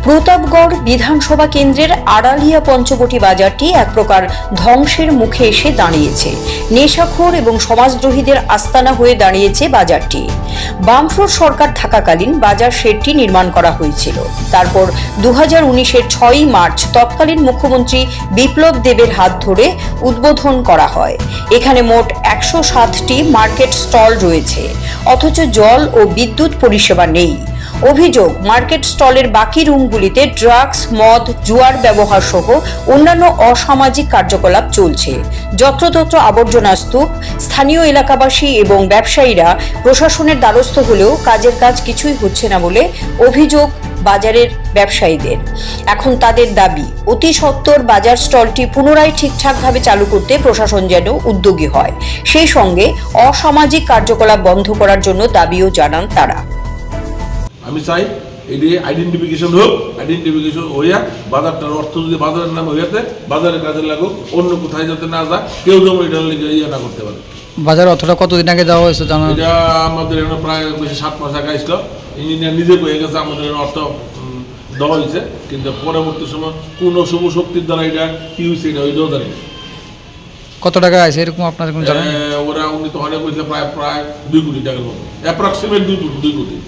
প্রতাপগড় বিধানসভা কেন্দ্রের আড়ালিয়া পঞ্চবটি বাজারটি এক প্রকার ধ্বংসের মুখে এসে দাঁড়িয়েছে। নেশাখোর এবং সমাজদ্রোহীদের আস্তানা হয়ে দাঁড়িয়েছে বাজারটি। বামফ্রন্ট সরকার থাকাকালীন বাজার শেডটি নির্মাণ করা হয়েছিল। তারপর 2019-এর 6ই মার্চ তৎকালীন মুখ্যমন্ত্রী বিপ্লব দেবের হাত ধরে উদ্বোধন করা হয়। এখানে মোট 107টি মার্কেট স্টল রয়েছে, অথচ জল ও বিদ্যুৎ পরিষেবা নেই। অভিযোগ, মার্কেট স্টলের বাকি রুমগুলিতে ড্রাগস, মদ, জুয়ার ব্যবহার সহ অন্যান্য অসামাজিক কার্যকলাপ চলছে। যত্রতত্র আবর্জনা স্তূপ। স্থানীয় এলাকাবাসী এবং ব্যবসায়ীরা প্রশাসনের দ্বারস্থ হলেও কাজের কাজ কিছুই হচ্ছে না বলে অভিযোগ বাজারের ব্যবসায়ীদের। এখন তাদের দাবি, অতি সত্বর বাজার স্টলটি পুনরায় ঠিকঠাকভাবে চালু করতে প্রশাসন যেন উদ্যোগী হয়। সেই সঙ্গে অসামাজিক কার্যকলাপ বন্ধ করার জন্য দাবিও জানান তারা। আমি চাই এটি আইডেন্টিফিকেশন হোক, আইডেন্টিফিকেশন হইয়া বাজারটার অর্থ যদি বাজারের নাম হইয়াতে বাজারের কাজে লাগুক, অন্য কোথায় যাতে না যায়, কেউ যেমন এটা ইয়ে না করতে পারে। বাজার অর্থটা কতদিন আগে দেওয়া হয়েছে জানা? এটা আমাদের এখানে প্রায় বেশি 7 মাস আগে আসলো। ইঞ্জিনিয়ার নিজে কয়ে গেছে আমাদের অর্থ দেওয়া হয়েছে, কিন্তু পরবর্তী সময় কোন শুভ শক্তির দ্বারা এটা কি হয়েছে এটা ওইটাও জানি। কত টাকা আছে এরকম আপনার জানেন? ওরা উনি তো অনেক হয়েছে প্রায় 2 কোটি টাকার মতো, অ্যাপ্রক্সিমেট 2 কোটি।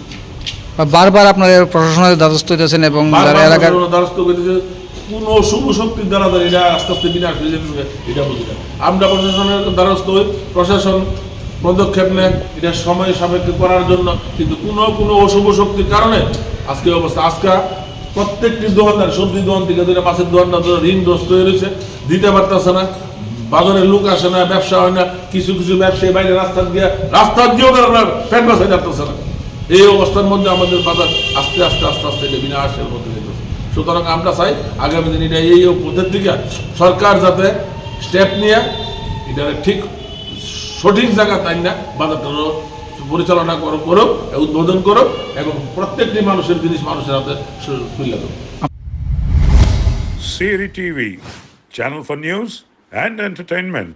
বারবার আপনাদের প্রশাসনের দ্বারস্থ হইতেছেন এবং যারা এলাকার দ্বারস্থ করতেছে, কোন শুভ শক্তির দ্বারা এটা আস্তে আস্তে বিনাশ হয়ে যেতেছে এটা বুঝি না। আমরা প্রশাসনের দ্বারস্থ হই, প্রশাসন পদক্ষেপ নেয় এটা সময় সাপেক্ষে করার জন্য, কিন্তু কোনো অশুভ শক্তির কারণে আজকে অবস্থা। আজকে প্রত্যেকটি দোকানদার, সবজি দোকান থেকে ধরে মাছের দোকানদার ঋণগ্রস্ত হয়ে রয়েছে, দিতে পারতেছে না, বাজারে লোক আসে না, ব্যবসা হয় না। কিছু ব্যবসায়ী বাইরে রাস্তা দিয়েও তারা ফ্যান বাসায় যাচ্ছে না। এই অবস্থার মধ্যে আমাদের বাজার আস্তে আস্তে এটা বিনাশের মধ্যে যেতেছে। সুতরাং আমরা চাই আগামী দিন এটা এই পথের দিকে সরকার যাতে স্টেপ নিয়ে এটা ঠিক সঠিক জায়গা তাই না বাজারটা পরিচালনা করুক, উদ্বোধন করুক এবং প্রত্যেকটি মানুষের জিনিস মানুষের হাতে তুলে দেব। CRI TV, channel for news and entertainment.